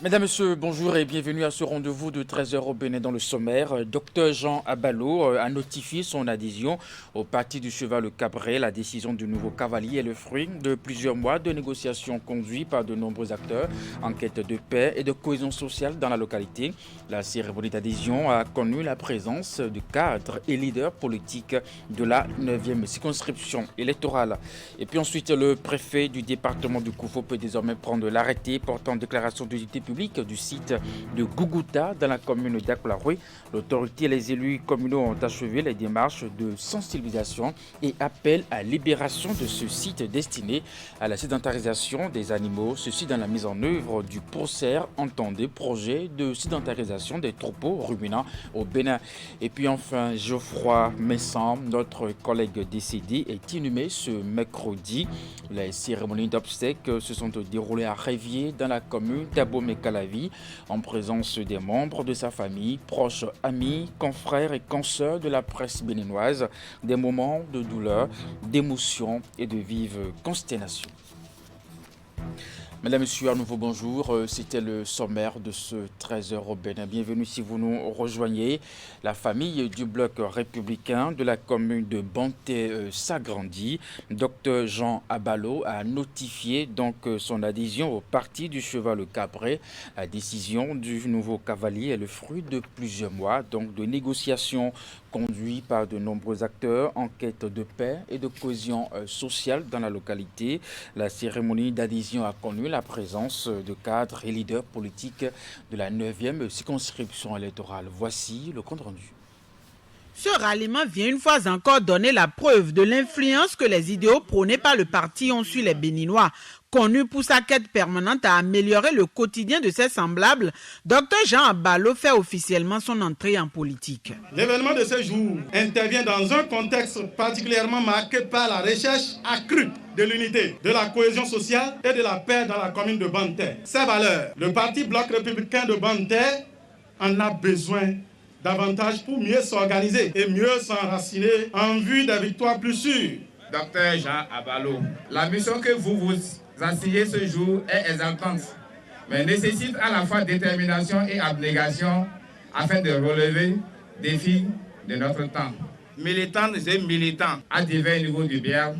Mesdames, Messieurs, bonjour et bienvenue à ce rendez-vous de 13h au Bénin dans le sommaire. Dr Jean Abalo a notifié son adhésion au parti du cheval Cabré. La décision du nouveau cavalier est le fruit de plusieurs mois de négociations conduites par de nombreux acteurs en quête de paix et de cohésion sociale dans la localité. La cérémonie d'adhésion a connu la présence de cadres et leaders politiques de la 9e circonscription électorale. Et puis ensuite, le préfet du département du Koufo peut désormais prendre l'arrêté portant déclaration d'utilité publique du site de Gougouta dans la commune d'Akoularoui. L'autorité et les élus communaux ont achevé les démarches de sensibilisation et appellent à libération de ce site destiné à la sédentarisation des animaux. Ceci dans la mise en œuvre du PROCER, entendez, projet de sédentarisation des troupeaux ruminants au Bénin. Et puis enfin, Geoffroy Messan, notre collègue décédé, est inhumé ce mercredi. Les cérémonies d'obsèques se sont déroulées à Révier dans la commune d'Abomey-Calavi en présence des membres de sa famille, proches, amis, confrères et consoeurs de la presse béninoise. Des moments de douleur, d'émotion et de vive consternation. Mesdames, Messieurs, à nouveau bonjour. C'était le sommaire de ce 13h au Bénin. Bienvenue si vous nous rejoignez. La famille du bloc républicain de la commune de Banté s'agrandit. Dr Jean Abalo a notifié donc son adhésion au parti du cheval Cabré. La décision du nouveau cavalier est le fruit de plusieurs mois donc de négociations conduites par de nombreux acteurs en quête de paix et de cohésion sociale dans la localité. La cérémonie d'adhésion a connu la présence de cadres et leaders politiques de la 9e circonscription électorale. Voici le compte rendu. Ce ralliement vient une fois encore donner la preuve de l'influence que les idéaux prônés par le parti ont sur les Béninois. Connu pour sa quête permanente à améliorer le quotidien de ses semblables, Dr Jean Abalo fait officiellement son entrée en politique. L'événement de ce jour intervient dans un contexte particulièrement marqué par la recherche accrue de l'unité, de la cohésion sociale et de la paix dans la commune de Banté. Ces valeurs, le parti bloc républicain de Banté en a besoin davantage pour mieux s'organiser et mieux s'enraciner en vue des victoires plus sûres. Docteur Jean Abalo, la mission que vous vous assignez ce jour est exaltante, mais nécessite à la fois détermination et abnégation afin de relever les défis de notre temps. Militantes et militants à divers niveaux du bien,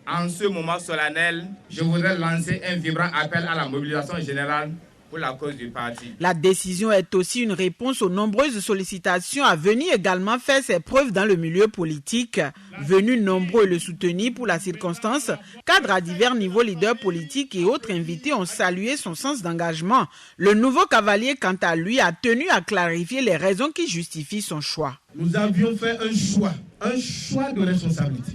en ce moment solennel, je voudrais lancer un vibrant appel à la mobilisation générale pour la cause du parti. La décision est aussi une réponse aux nombreuses sollicitations à venir également faire ses preuves dans le milieu politique. Venus nombreux le soutenir pour la circonstance, cadres à divers niveaux, leaders politiques et autres invités ont salué son sens d'engagement. Le nouveau cavalier, quant à lui, a tenu à clarifier les raisons qui justifient son choix. Nous avions fait un choix de responsabilité,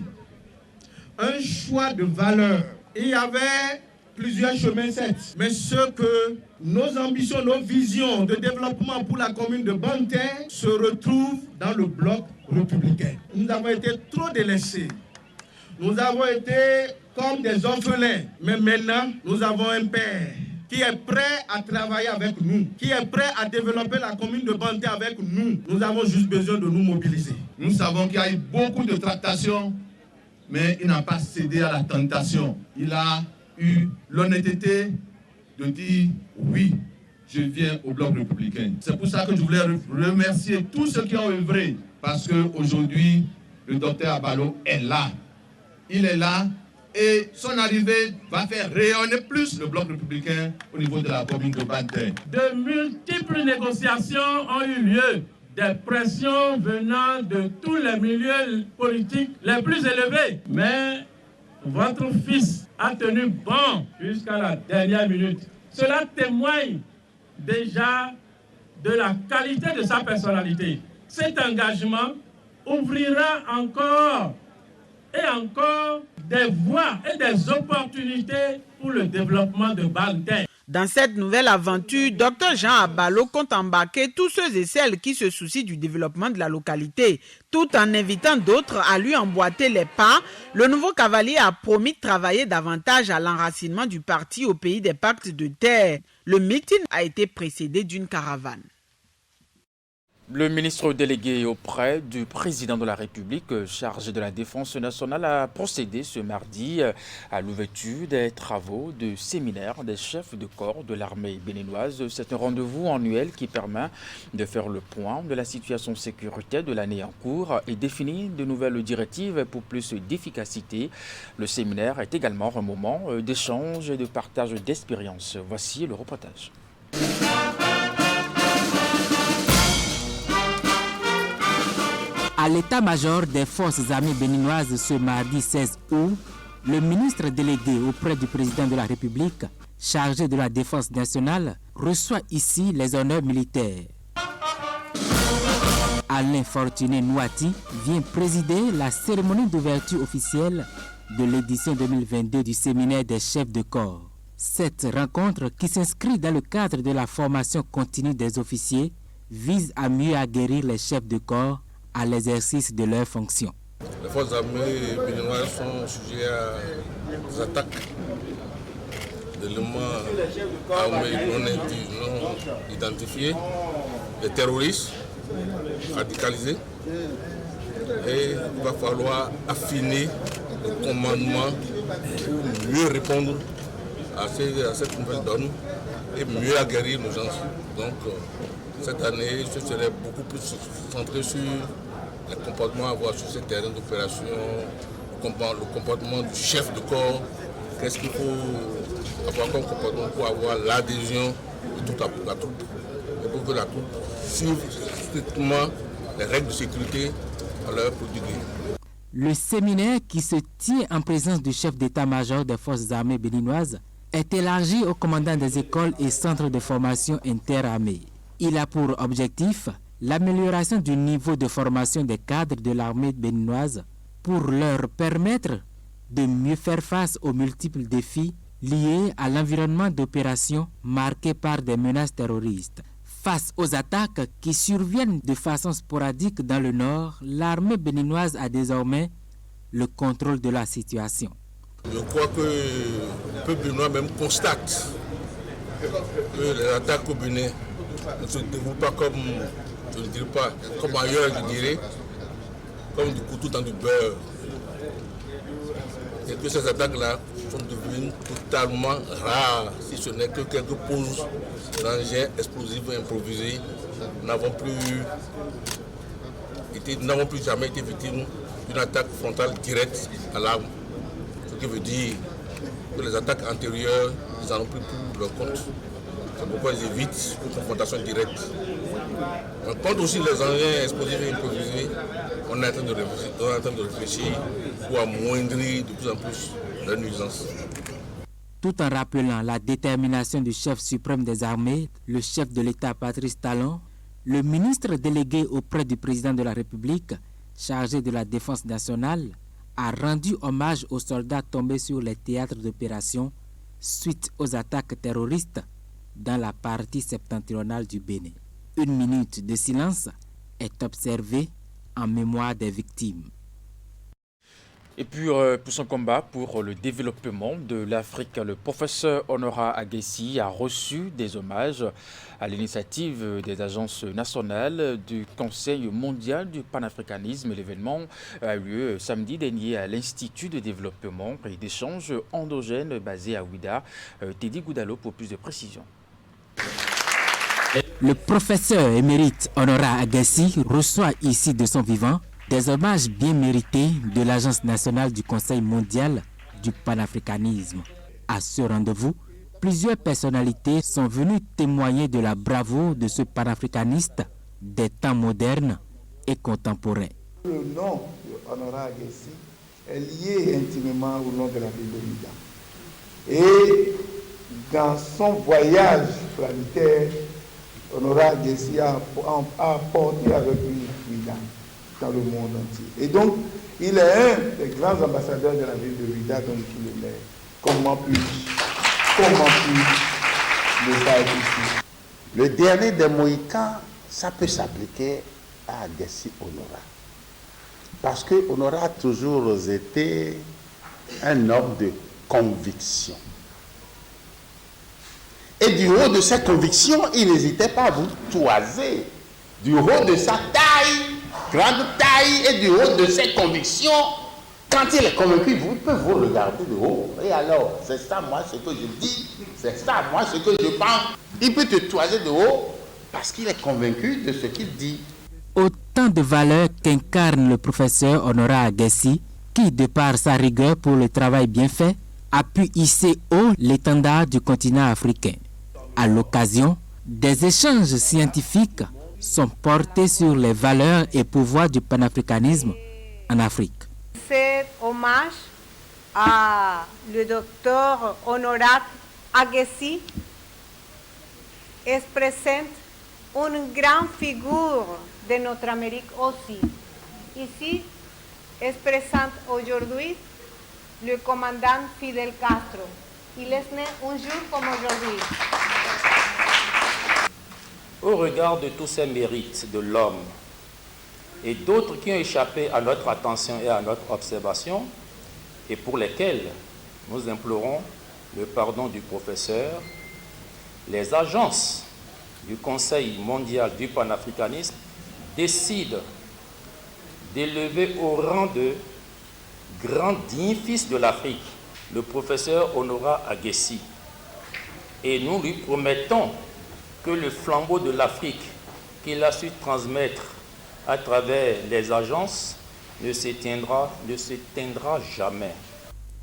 un choix de valeur. Il y avait plusieurs chemins, certes, mais ce que nos ambitions, nos visions de développement pour la commune de Banté se retrouvent dans le bloc républicain. Nous avons été trop délaissés. Nous avons été comme des orphelins. Mais maintenant, nous avons un père qui est prêt à travailler avec nous, qui est prêt à développer la commune de Banté avec nous. Nous avons juste besoin de nous mobiliser. Nous savons qu'il y a eu beaucoup de tractations, mais il n'a pas cédé à la tentation. Il a eu l'honnêteté de dire oui, je viens au bloc républicain. C'est pour ça que je voulais remercier tous ceux qui ont œuvré, parce qu'aujourd'hui, le docteur Abalo est là. Il est là et son arrivée va faire rayonner plus le bloc républicain au niveau de la commune de Banté. De multiples négociations ont eu lieu, des pressions venant de tous les milieux politiques les plus élevés. Mais votre fils a tenu bon jusqu'à la dernière minute. Cela témoigne déjà de la qualité de sa personnalité. Cet engagement ouvrira encore et encore des voies et des opportunités pour le développement de Banté. Dans cette nouvelle aventure, Dr Jean Abalo compte embarquer tous ceux et celles qui se soucient du développement de la localité. Tout en invitant d'autres à lui emboîter les pas, le nouveau cavalier a promis de travailler davantage à l'enracinement du parti au pays des pactes de terre. Le meeting a été précédé d'une caravane. Le ministre délégué auprès du président de la République chargé de la défense nationale a procédé ce mardi à l'ouverture des travaux de séminaire des chefs de corps de l'armée béninoise. C'est un rendez-vous annuel qui permet de faire le point de la situation sécuritaire de l'année en cours et définir de nouvelles directives pour plus d'efficacité. Le séminaire est également un moment d'échange et de partage d'expériences. Voici le reportage. À l'état-major des forces armées béninoises ce mardi 16 août, le ministre délégué auprès du président de la République, chargé de la défense nationale, reçoit ici les honneurs militaires. Alain Fortuné Nouati vient présider la cérémonie d'ouverture officielle de l'édition 2022 du séminaire des chefs de corps. Cette rencontre, qui s'inscrit dans le cadre de la formation continue des officiers, vise à mieux aguerrir les chefs de corps à l'exercice de leurs fonctions. Les forces armées béninoises sont sujettes à des attaques d'éléments armés non identifiés, des terroristes radicalisés. Et il va falloir affiner le commandement pour mieux répondre à cette nouvelle donne et mieux aguerrir nos gens. Donc, cette année, je serai beaucoup plus centré sur les comportements à voir sur ces terrains d'opération, le comportement du chef de corps, qu'est-ce qu'il faut avoir comme comportement pour avoir l'adhésion de toute la troupe. Et pour que la troupe suive strictement les règles de sécurité à leur prodiguer. Le séminaire, qui se tient en présence du chef d'état-major des forces armées béninoises, est élargi aux commandants des écoles et centres de formation interarmées. Il a pour objectif l'amélioration du niveau de formation des cadres de l'armée béninoise pour leur permettre de mieux faire face aux multiples défis liés à l'environnement d'opération marqué par des menaces terroristes. Face aux attaques qui surviennent de façon sporadique dans le nord, l'armée béninoise a désormais le contrôle de la situation. Je crois que le peuple béninois même constate que les attaques au Bénin ne se déroulent pas comme, je ne dirais pas, comme ailleurs, je dirais, comme du couteau dans du beurre. Et que ces attaques-là sont devenues totalement rares, si ce n'est que quelques poses d'engins explosifs et improvisés. Nous n'avons plus jamais été victimes d'une attaque frontale directe à l'arme. Ce qui veut dire que les attaques antérieures, ils n'en ont plus pour leur compte. C'est pourquoi ils évitent une confrontation directe. On compte aussi les engins explosifs et improvisés. On est en train de réfléchir pour amoindrir de plus en plus leurs nuisances. Tout en rappelant la détermination du chef suprême des armées, le chef de l'État Patrice Talon, le ministre délégué auprès du président de la République, chargé de la défense nationale, a rendu hommage aux soldats tombés sur les théâtres d'opération suite aux attaques terroristes dans la partie septentrionale du Bénin. 1 minute de silence est observée en mémoire des victimes. Et puis, pour son combat pour le développement de l'Afrique, le professeur Honora Aguessi a reçu des hommages à l'initiative des agences nationales du Conseil mondial du panafricanisme. L'événement a eu lieu samedi dernier à l'Institut de développement et d'échange endogène basé à Ouida. Teddy Goudalo pour plus de précisions. Le professeur émérite Honora Aguessi reçoit ici de son vivant des hommages bien mérités de l'Agence nationale du Conseil mondial du panafricanisme. À ce rendez-vous, plusieurs personnalités sont venues témoigner de la bravoure de ce panafricaniste des temps modernes et contemporains. Le nom de Honora Aguessi est lié intimement au nom de la ville de Ouida. Et dans son voyage planétaire, Honora Aguessi a apporté avec lui Ouida dans le monde entier. Et donc, il est un des grands ambassadeurs de la ville de Ouida, donc il est maire. Comment puis-je ne pas être ici? Le dernier des Mohicans, ça peut s'appliquer à Aguessi Honora. Parce que Honora a toujours été un homme de conviction. Et du haut de ses convictions, il n'hésitait pas à vous toiser du haut de sa taille, grande taille et du haut de ses convictions, quand il est convaincu, vous pouvez vous regarder de haut. Et alors, c'est ça moi ce que je dis, c'est ça moi ce que je pense. Il peut te toiser de haut parce qu'il est convaincu de ce qu'il dit. Autant de valeurs qu'incarne le professeur Honorat Aguessi, qui, de par sa rigueur pour le travail bien fait, a pu hisser haut l'étendard du continent africain. À l'occasion, des échanges scientifiques sont portés sur les valeurs et pouvoirs du panafricanisme en Afrique. C'est hommage à le docteur Honorat Aguessi, est présente une grande figure de notre Amérique aussi. Ici est présent aujourd'hui le commandant Fidel Castro. Il est né un jour comme aujourd'hui. Au regard de tous ces mérites de l'homme et d'autres qui ont échappé à notre attention et à notre observation et pour lesquels nous implorons le pardon du professeur, les agences du Conseil mondial du panafricanisme décident d'élever au rang de grand digne fils de l'Afrique le professeur Honorat Aguessi. Et nous lui promettons que le flambeau de l'Afrique qu'il a su transmettre à travers les agences ne s'éteindra jamais.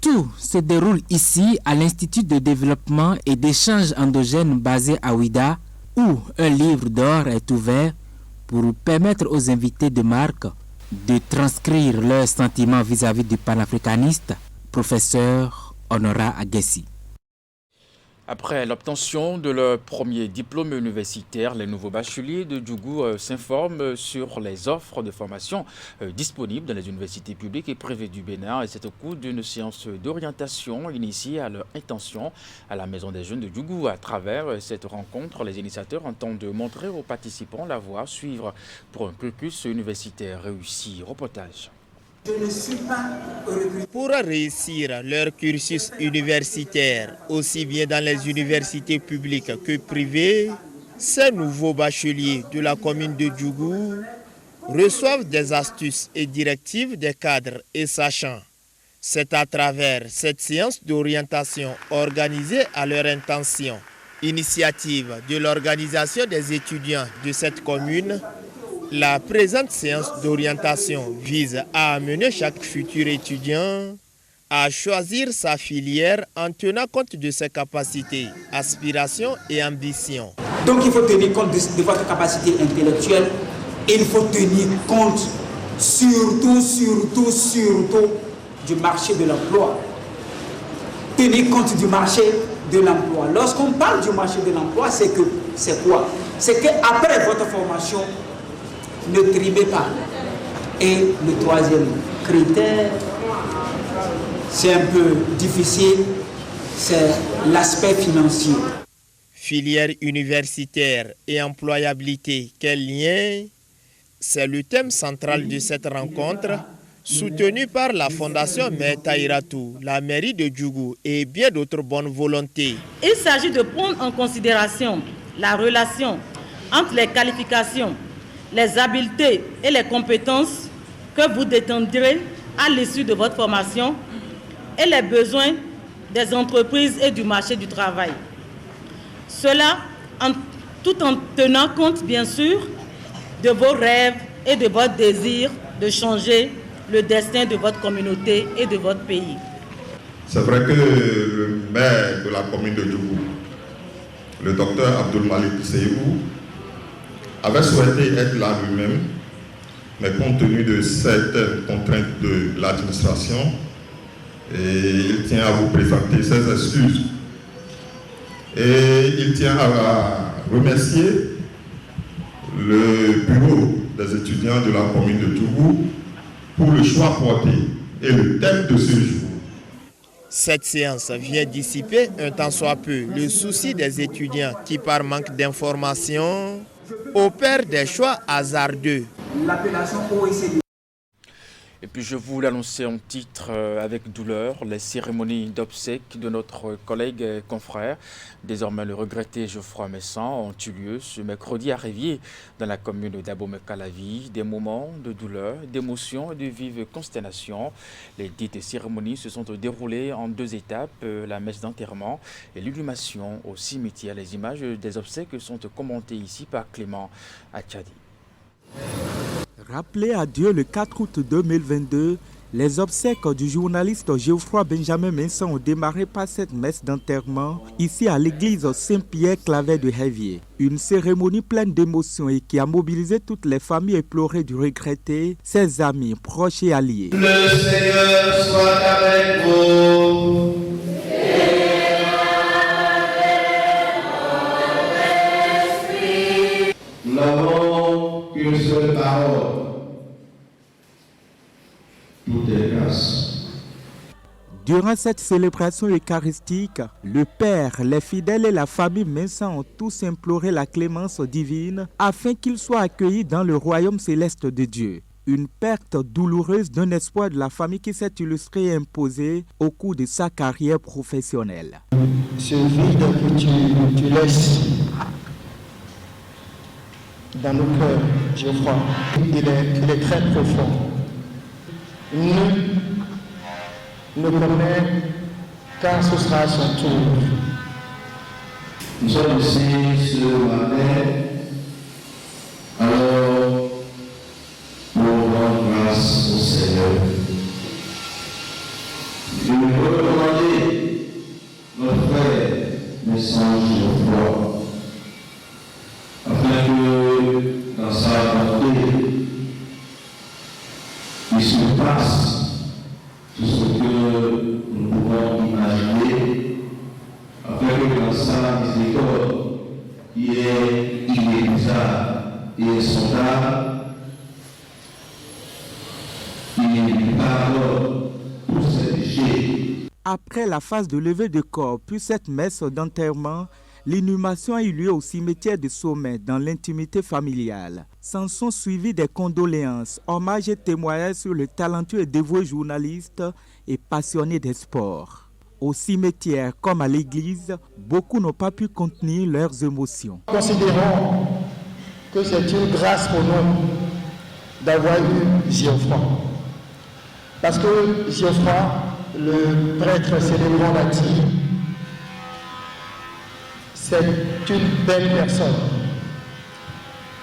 Tout se déroule ici à l'Institut de développement et d'échange endogène basé à Ouida, où un livre d'or est ouvert pour permettre aux invités de marque de transcrire leurs sentiments vis-à-vis du panafricaniste, professeur Honorat Aguessi. Après l'obtention de leur premier diplôme universitaire, les nouveaux bacheliers de Djougou s'informent sur les offres de formation disponibles dans les universités publiques et privées du Bénin. Et c'est au cours d'une séance d'orientation initiée à leur intention à la Maison des Jeunes de Djougou. À travers cette rencontre, les initiateurs entendent montrer aux participants la voie à suivre pour un cursus universitaire réussi. Reportage. Pour réussir leur cursus universitaire, aussi bien dans les universités publiques que privées, ces nouveaux bacheliers de la commune de Djougou reçoivent des astuces et directives des cadres et sachants. C'est à travers cette séance d'orientation organisée à leur intention, initiative de l'organisation des étudiants de cette commune. La présente séance d'orientation vise à amener chaque futur étudiant à choisir sa filière en tenant compte de ses capacités, aspirations et ambitions. Donc il faut tenir compte de votre capacité intellectuelle et il faut tenir compte surtout du marché de l'emploi. Tenir compte du marché de l'emploi. Lorsqu'on parle du marché de l'emploi, c'est quoi? C'est qu'après votre formation, ne trimez pas. Et le troisième critère, c'est un peu difficile, c'est l'aspect financier. Filière universitaire et employabilité, quel lien? C'est le thème central de cette rencontre, soutenue par la Fondation Metairatou, la mairie de Djougou et bien d'autres bonnes volontés. Il s'agit de prendre en considération la relation entre les qualifications, les habiletés et les compétences que vous détiendrez à l'issue de votre formation et les besoins des entreprises et du marché du travail. Cela tout en tenant compte, bien sûr, de vos rêves et de votre désir de changer le destin de votre communauté et de votre pays. C'est vrai que le maire de la commune de Djougou, le docteur Abdoul Malik Seyibou, avait souhaité être là lui-même, mais compte tenu de cette contrainte de l'administration, il tient à vous présenter ses excuses. Et il tient à remercier le bureau des étudiants de la commune de Djougou pour le choix porté et le thème de ce jour. Cette séance vient dissiper un tant soit peu le souci des étudiants qui, par manque d'informations, opèrent des choix hasardeux. L'appellation OECD. Et puis je vous l'annonçais en titre avec douleur, les cérémonies d'obsèques de notre collègue et confrère, désormais le regretté Geoffroy Messan, ont eu lieu ce mercredi à Révier, dans la commune d'Abomey-Calavi. Des moments de douleur, d'émotion et de vive consternation. Les dites cérémonies se sont déroulées en 2 étapes, la messe d'enterrement et l'inhumation au cimetière. Les images des obsèques sont commentées ici par Clément Achadi. Rappelé à Dieu le 4 août 2022, les obsèques du journaliste Geoffroy Benjamin Messan ont démarré par cette messe d'enterrement ici à l'église Saint-Pierre-Claver de Révier. Une cérémonie pleine d'émotions et qui a mobilisé toutes les familles éplorées du regretté, ses amis, proches et alliés. Le Seigneur soit avec vous. Nous n'avons qu'une seule parole. Tout est grâce. Durant cette célébration eucharistique, le Père, les fidèles et la famille Messan ont tous imploré la clémence divine afin qu'ils soient accueillis dans le royaume céleste de Dieu. Une perte douloureuse d'un espoir de la famille qui s'est illustré et imposé au cours de sa carrière professionnelle. Ce vide que tu laisses dans nos cœurs, Geoffroy, il est très profond. Nul ne connaît quand ce sera son tour. Nous sommes ici ce matin, alors pour rendre grâce au Seigneur. Je veux demander notre frère Messan Geoffroy, afin que dans sa bonté, il se passe tout ce que nous pouvons imaginer, afin que dans sa miséricorde, qui est inépuisable et insondable, il pardonne tous ses péchés. Après la phase de levée de corps, puis cette messe d'enterrement, l'inhumation a eu lieu au cimetière de Sommet, dans l'intimité familiale. S'en sont suivis des condoléances, hommages et témoignages sur le talentueux et dévoué journaliste et passionné des sports. Au cimetière comme à l'église, beaucoup n'ont pas pu contenir leurs émotions. Considérons que c'est une grâce pour nous d'avoir eu Geoffroy. Parce que Geoffroy, le prêtre célébrant l'a dit, c'est une belle personne.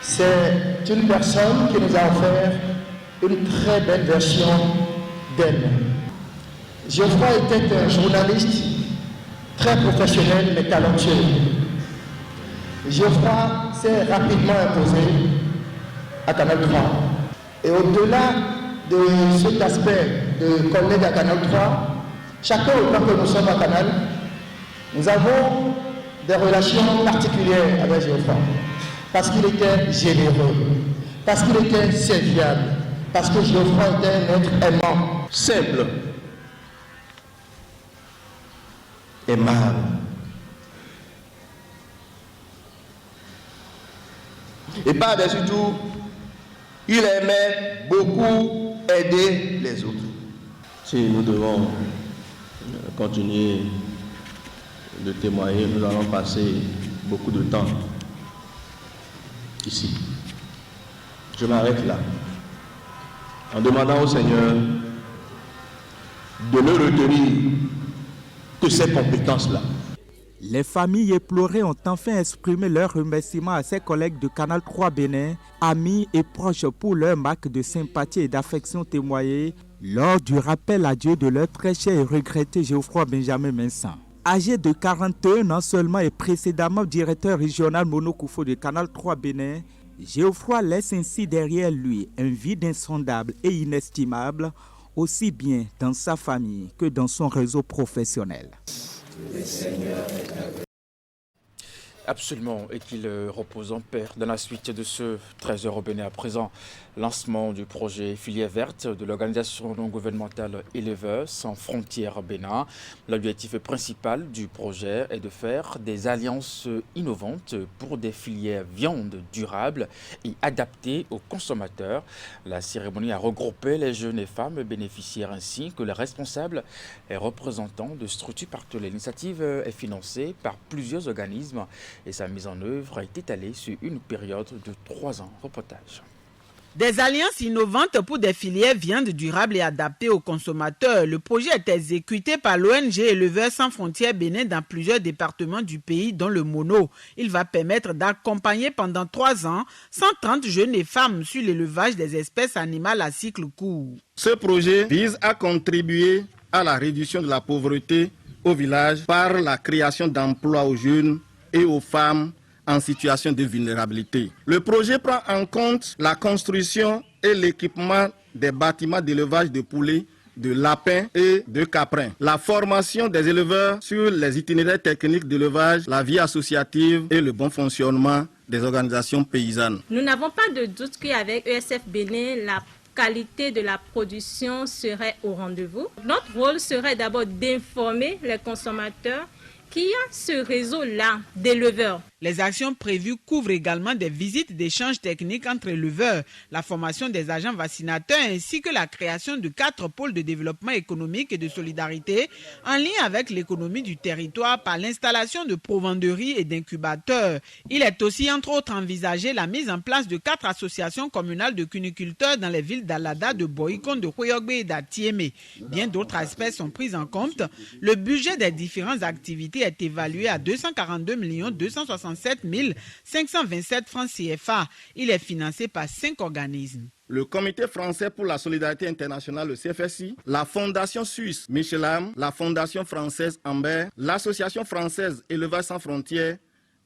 C'est une personne qui nous a offert une très belle version d'elle. Geoffroy était un journaliste très professionnel mais talentueux. Geoffroy s'est rapidement imposé à Canal 3. Et au-delà de cet aspect de collègue à Canal 3, chacun autant que nous sommes à Canal, nous avons des relations particulières avec Geoffroy. Parce qu'il était généreux, parce qu'il était serviable, parce que Geoffroy était un être aimant. Simple, aimable. Et par-dessus tout, il aimait beaucoup aider les autres. Si nous devons continuer de témoigner, nous allons passer beaucoup de temps ici. Je m'arrête là, en demandant au Seigneur de ne retenir que ces compétences-là. Les familles éplorées ont enfin exprimé leur remerciement à ses collègues de Canal 3 Bénin, amis et proches pour leur marque de sympathie et d'affection témoignée lors du rappel à Dieu de leur très cher et regretté Geoffroy Benjamin Messan. Âgé de 41 ans seulement et précédemment directeur régional Monokoufo de Canal 3 Bénin, Geoffroy laisse ainsi derrière lui un vide insondable et inestimable, aussi bien dans sa famille que dans son réseau professionnel. Absolument, et qu'il repose en paix. Dans la suite de ce 13h au Bénin à présent, lancement du projet Filière verte de l'organisation non gouvernementale Éleveurs sans frontières Bénin. L'objectif principal du projet est de faire des alliances innovantes pour des filières viande durables et adaptées aux consommateurs. La cérémonie a regroupé les jeunes et femmes bénéficiaires ainsi que les responsables et représentants de structures partenaires. L'initiative est financée par plusieurs organismes et sa mise en œuvre est étalée sur une période de 3 ans. Reportage. Des alliances innovantes pour des filières viande durables et adaptées aux consommateurs. Le projet est exécuté par l'ONG Éleveurs sans frontières Bénin dans plusieurs départements du pays, dont le Mono. Il va permettre d'accompagner pendant 3 ans 130 jeunes et femmes sur l'élevage des espèces animales à cycle court. Ce projet vise à contribuer à la réduction de la pauvreté au village par la création d'emplois aux jeunes et aux femmes en situation de vulnérabilité. Le projet prend en compte la construction et l'équipement des bâtiments d'élevage de poulets, de lapins et de caprins, la formation des éleveurs sur les itinéraires techniques d'élevage, la vie associative et le bon fonctionnement des organisations paysannes. Nous n'avons pas de doute qu'avec ESF Bénin, la qualité de la production serait au rendez-vous. Notre rôle serait d'abord d'informer les consommateurs qu'il y a ce réseau-là d'éleveurs. Les actions prévues couvrent également des visites d'échanges techniques entre éleveurs, la formation des agents vaccinateurs ainsi que la création de 4 pôles de développement économique et de solidarité en lien avec l'économie du territoire par l'installation de provenderies et d'incubateurs. Il est aussi entre autres envisagé la mise en place de 4 associations communales de cuniculteurs dans les villes d'Alada, de Boïkon, de Khoyogbe et d'Atiémé. Bien d'autres aspects sont pris en compte. Le budget des différentes activités est évalué à 242 267 527 francs CFA. Il est financé par 5 organismes. Le Comité français pour la solidarité internationale, le CFSI, la Fondation suisse Michelam, la Fondation française Amber, l'Association française Éleveurs sans frontières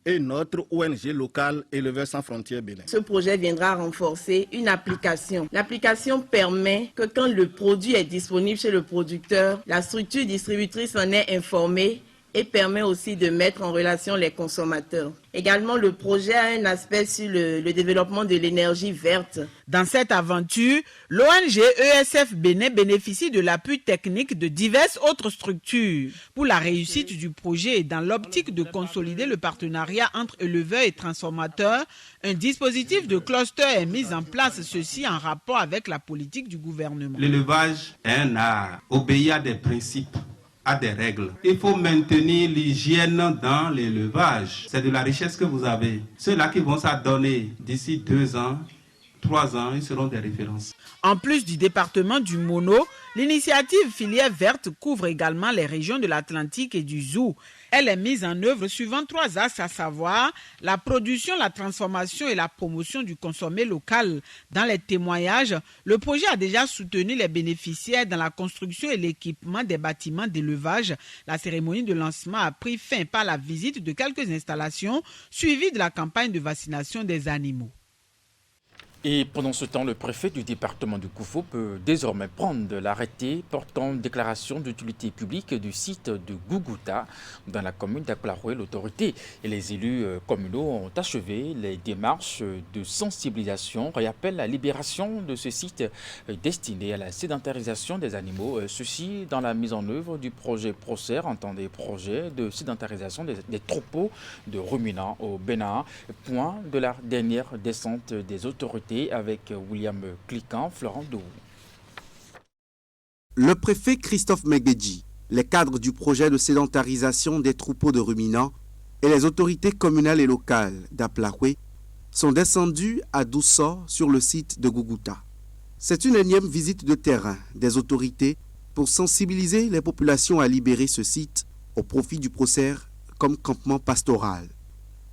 et notre ONG locale Éleveurs sans frontières Bénin. Ce projet viendra renforcer une application. L'application permet que quand le produit est disponible chez le producteur, la structure distributrice en est informée et permet aussi de mettre en relation les consommateurs. Également, le projet a un aspect sur le développement de l'énergie verte. Dans cette aventure, l'ONG ESF Bénin bénéficie de l'appui technique de diverses autres structures. Pour la réussite du projet et dans l'optique de consolider le partenariat entre éleveurs et transformateurs, un dispositif de cluster est mis en place, ceci en rapport avec la politique du gouvernement. L'élevage est un art, obéit à des principes, à des règles. Il faut maintenir l'hygiène dans l'élevage. C'est de la richesse que vous avez. Ceux-là qui vont s'adonner d'ici 2 ans, 3 ans, ils seront des références. En plus du département du Mono, l'initiative Filière verte couvre également les régions de l'Atlantique et du Zou. Elle est mise en œuvre suivant 3 axes, à savoir la production, la transformation et la promotion du consommé local. Dans les témoignages, le projet a déjà soutenu les bénéficiaires dans la construction et l'équipement des bâtiments d'élevage. La cérémonie de lancement a pris fin par la visite de quelques installations, suivie de la campagne de vaccination des animaux. Et pendant ce temps, le préfet du département du Koufo peut désormais prendre l'arrêté portant déclaration d'utilité publique du site de Gouguta dans la commune d'Aklaroué. L'autorité et les élus communaux ont achevé les démarches de sensibilisation et appellent la libération de ce site destiné à la sédentarisation des animaux. Ceci dans la mise en œuvre du projet PROCER, entendez projet de sédentarisation des troupeaux de ruminants au Bénin. Point de la dernière descente des autorités avec William Cliquant, Florent Dou. Le préfet Christophe Megedji, les cadres du projet de sédentarisation des troupeaux de ruminants et les autorités communales et locales d'Aplaroué sont descendus à Doussor sur le site de Gouguta. C'est une énième visite de terrain des autorités pour sensibiliser les populations à libérer ce site au profit du PROCER comme campement pastoral.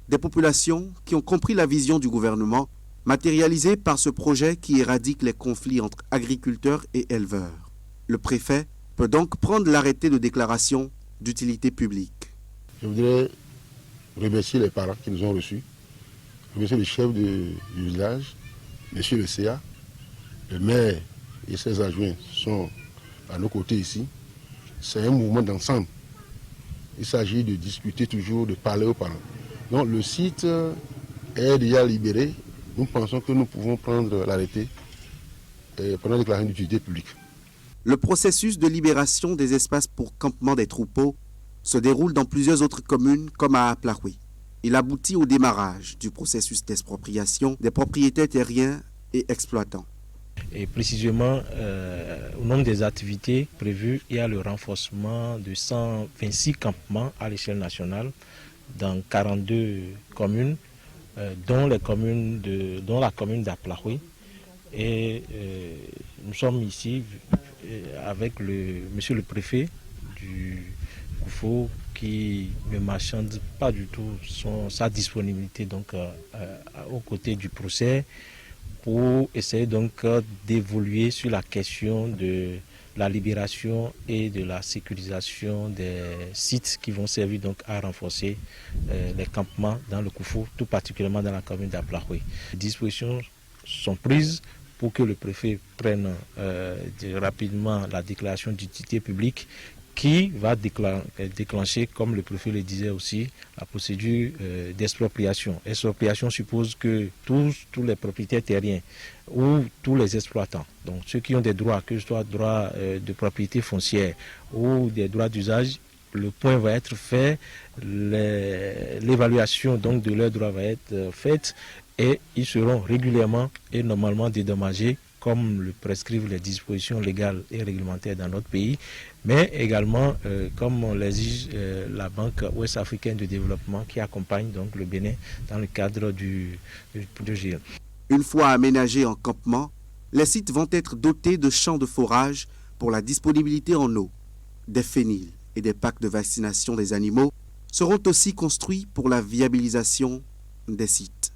Des populations qui ont compris la vision du gouvernement matérialisé par ce projet qui éradique les conflits entre agriculteurs et éleveurs. Le préfet peut donc prendre l'arrêté de déclaration d'utilité publique. Je voudrais remercier les parents qui nous ont reçus, remercier le chef du village, monsieur le CA, le maire et ses adjoints sont à nos côtés ici. C'est un mouvement d'ensemble. Il s'agit de discuter toujours, de parler aux parents. Donc le site est déjà libéré. Nous pensons que nous pouvons prendre l'arrêté pendant la déclaration d'utilité publique. Le processus de libération des espaces pour campement des troupeaux se déroule dans plusieurs autres communes comme à Aplahoué. Il aboutit au démarrage du processus d'expropriation des propriétaires terriens et exploitants. Et précisément, au nombre des activités prévues, il y a le renforcement de 126 campements à l'échelle nationale dans 42 communes, dont la commune d'Aplahoué. Et nous sommes ici avec monsieur le préfet du Koufo qui ne marchande pas du tout sa disponibilité donc, aux côtés du procès pour essayer donc d'évoluer sur la question de la libération et de la sécurisation des sites qui vont servir donc à renforcer les campements dans le Koufo, tout particulièrement dans la commune d'Aplahoué. Les dispositions sont prises pour que le préfet prenne rapidement la déclaration d'utilité publique qui va déclencher, comme le préfet le disait aussi, la procédure d'expropriation. Expropriation suppose que tous les propriétaires terriens ou tous les exploitants, donc ceux qui ont des droits, que ce soit droits de propriété foncière ou des droits d'usage, le point va être fait, l'évaluation donc de leurs droits va être faite et ils seront régulièrement et normalement dédommagés comme le prescrivent les dispositions légales et réglementaires dans notre pays, mais également comme l'exige la Banque ouest-africaine de développement qui accompagne donc le Bénin dans le cadre du GIE. Une fois aménagés en campement, les sites vont être dotés de champs de forage pour la disponibilité en eau. Des féniles et des packs de vaccination des animaux seront aussi construits pour la viabilisation des sites.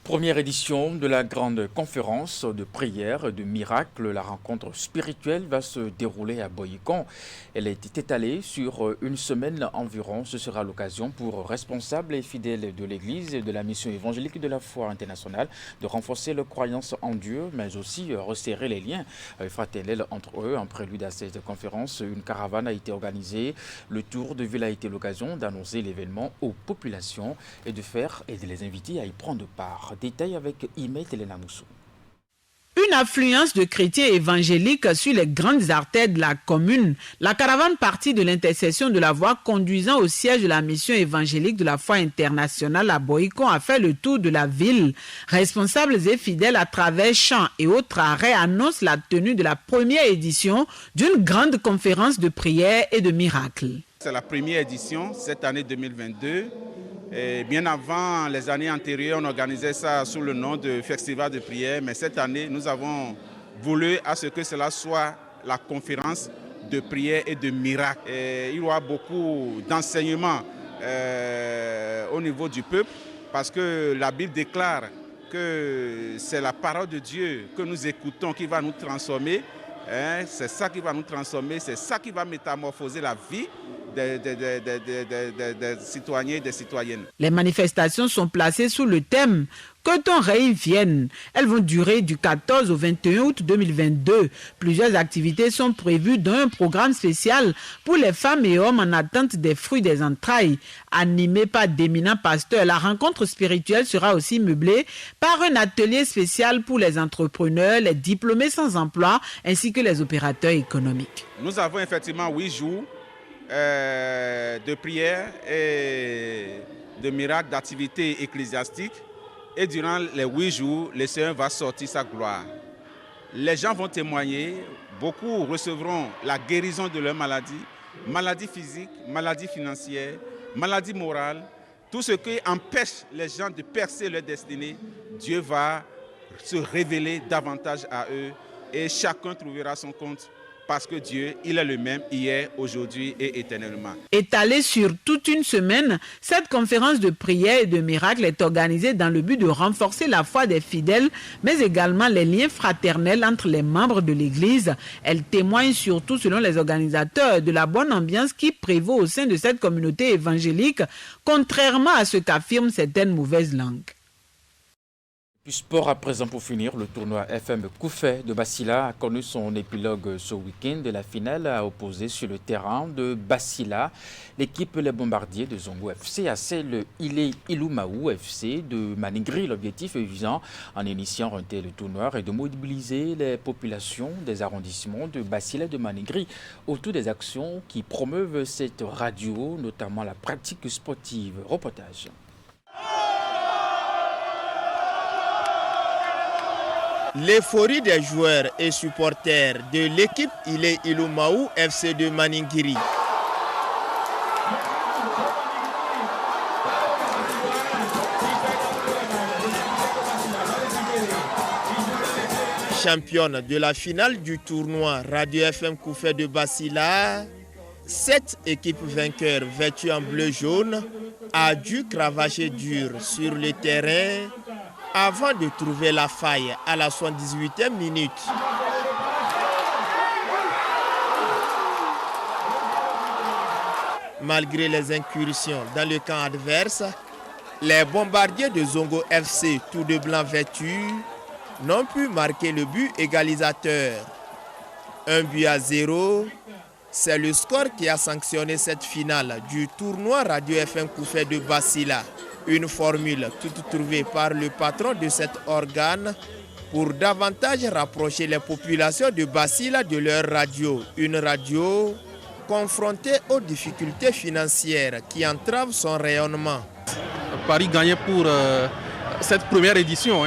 Première édition de la grande conférence de prière et de miracle. La rencontre spirituelle va se dérouler à Boyikon. Elle a été étalée sur une semaine environ. Ce sera l'occasion pour responsables et fidèles de l'Église et de la mission évangélique de la foi internationale de renforcer leur croyance en Dieu, mais aussi resserrer les liens fraternels entre eux. En prélude à cette conférence, une caravane a été organisée. Le tour de ville a été l'occasion d'annoncer l'événement aux populations et de les inviter à y prendre part. Détail avec Imet Elena Moussou. Une affluence de chrétiens évangéliques sur les grandes artères de la commune. La caravane partie de l'intercession de la voie conduisant au siège de la mission évangélique de la foi internationale à Boyikon a fait le tour de la ville. Responsables et fidèles à travers chants et autres arrêts annoncent la tenue de la première édition d'une grande conférence de prière et de miracle. C'est la première édition cette année 2022. Et bien avant les années antérieures, on organisait ça sous le nom de Festival de prière. Mais cette année, nous avons voulu à ce que cela soit la conférence de prière et de miracle. Et il y aura beaucoup d'enseignements au niveau du peuple parce que la Bible déclare que c'est la parole de Dieu que nous écoutons qui va nous transformer. C'est ça qui va nous transformer, c'est ça qui va métamorphoser la vie des citoyens et des citoyennes. Les manifestations sont placées sous le thème « Que ton règne vienne ». Elles vont durer du 14 au 21 août 2022. Plusieurs activités sont prévues dans un programme spécial pour les femmes et hommes en attente des fruits des entrailles. Animée par d'éminents pasteurs, la rencontre spirituelle sera aussi meublée par un atelier spécial pour les entrepreneurs, les diplômés sans emploi ainsi que les opérateurs économiques. Nous avons effectivement 8 jours de prière et de miracles, d'activités ecclésiastiques. Et durant les 8 jours, le Seigneur va sortir sa gloire. Les gens vont témoigner, beaucoup recevront la guérison de leur maladie, maladie physique, maladie financière, maladie morale. Tout ce qui empêche les gens de percer leur destinée, Dieu va se révéler davantage à eux et chacun trouvera son compte. Parce que Dieu, il est le même hier, aujourd'hui et éternellement. Étalée sur toute une semaine, cette conférence de prière et de miracle est organisée dans le but de renforcer la foi des fidèles, mais également les liens fraternels entre les membres de l'Église. Elle témoigne surtout, selon les organisateurs, de la bonne ambiance qui prévaut au sein de cette communauté évangélique, contrairement à ce qu'affirment certaines mauvaises langues. Du sport à présent pour finir, le tournoi FM Koufé de Bassila a connu son épilogue ce week-end. La finale a opposé sur le terrain de Bassila l'équipe Les Bombardiers de Zongo FC à celle Ilé Iloumaou FC de Maningri. L'objectif est visant en initiant un tel tournoi et de mobiliser les populations des arrondissements de Bassila et de Maningri autour des actions qui promeuvent cette radio, notamment la pratique sportive. Reportage. L'euphorie des joueurs et supporters de l'équipe Ilé Iloumaou FC de Maningiri. Championne de la finale du tournoi Radio FM Koufé de Bassila, 7 équipes vainqueurs vêtues en bleu-jaune a dû cravacher dur sur le terrain avant de trouver la faille à la 78e minute. Malgré les incursions dans le camp adverse, les bombardiers de Zongo FC, tout de blanc vêtus, n'ont pu marquer le but égalisateur. 1-0, c'est le score qui a sanctionné cette finale du tournoi Radio FM Koufé de Bassila. Une formule toute trouvée par le patron de cet organe pour davantage rapprocher les populations de Bassila de leur radio. Une radio confrontée aux difficultés financières qui entravent son rayonnement. Paris gagnait pour cette première édition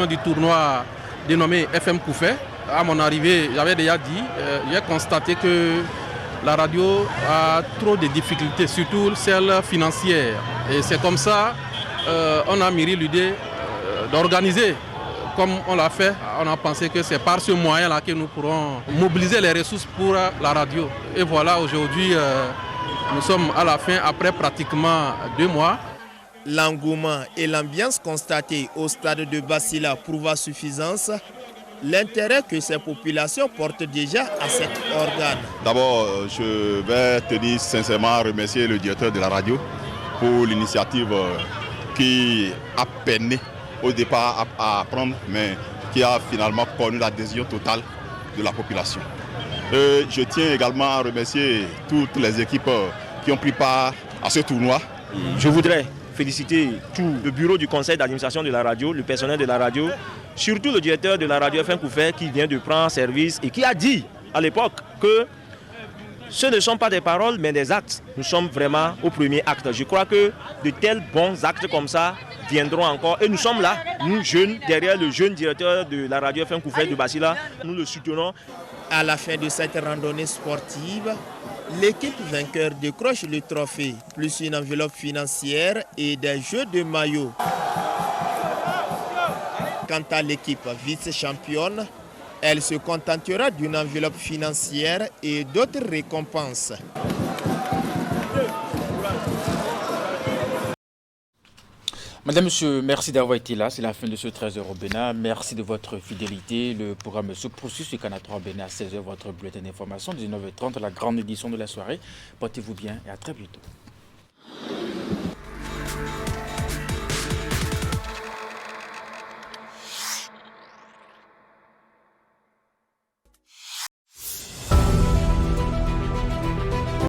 du tournoi dénommé FM Koufé. À mon arrivée, j'avais déjà dit, j'ai constaté que la radio a trop de difficultés, surtout celles financières. Et c'est comme ça on a mûri l'idée d'organiser comme on l'a fait. On a pensé que c'est par ce moyen-là que nous pourrons mobiliser les ressources pour la radio. Et voilà, aujourd'hui, nous sommes à la fin, après pratiquement 2 mois. L'engouement et l'ambiance constatée au stade de Bassila prouvent à suffisance l'intérêt que ces populations portent déjà à cet organe. D'abord, je vais tenir sincèrement à remercier le directeur de la radio pour l'initiative qui a peiné au départ à prendre, mais qui a finalement connu l'adhésion totale de la population. Je tiens également à remercier toutes les équipes qui ont pris part à ce tournoi. Je voudrais féliciter tout le bureau du conseil d'administration de la radio, le personnel de la radio, surtout le directeur de la radio FM Koufé qui vient de prendre service et qui a dit à l'époque que ce ne sont pas des paroles mais des actes. Nous sommes vraiment au premier acte. Je crois que de tels bons actes comme ça viendront encore. Et nous sommes là, nous jeunes, derrière le jeune directeur de la radio FM Koufé de Bassila. Nous le soutenons. À la fin de cette randonnée sportive, l'équipe vainqueur décroche le trophée, plus une enveloppe financière et des jeux de maillot. Quant à l'équipe vice-championne, elle se contentera d'une enveloppe financière et d'autres récompenses. Madame, monsieur, merci d'avoir été là. C'est la fin de ce 13h au Bénin. Merci de votre fidélité. Le programme se poursuit sur Canal 3 Bénin à 16h, votre bulletin d'information. 19h30, la grande édition de la soirée. Portez-vous bien et à très bientôt.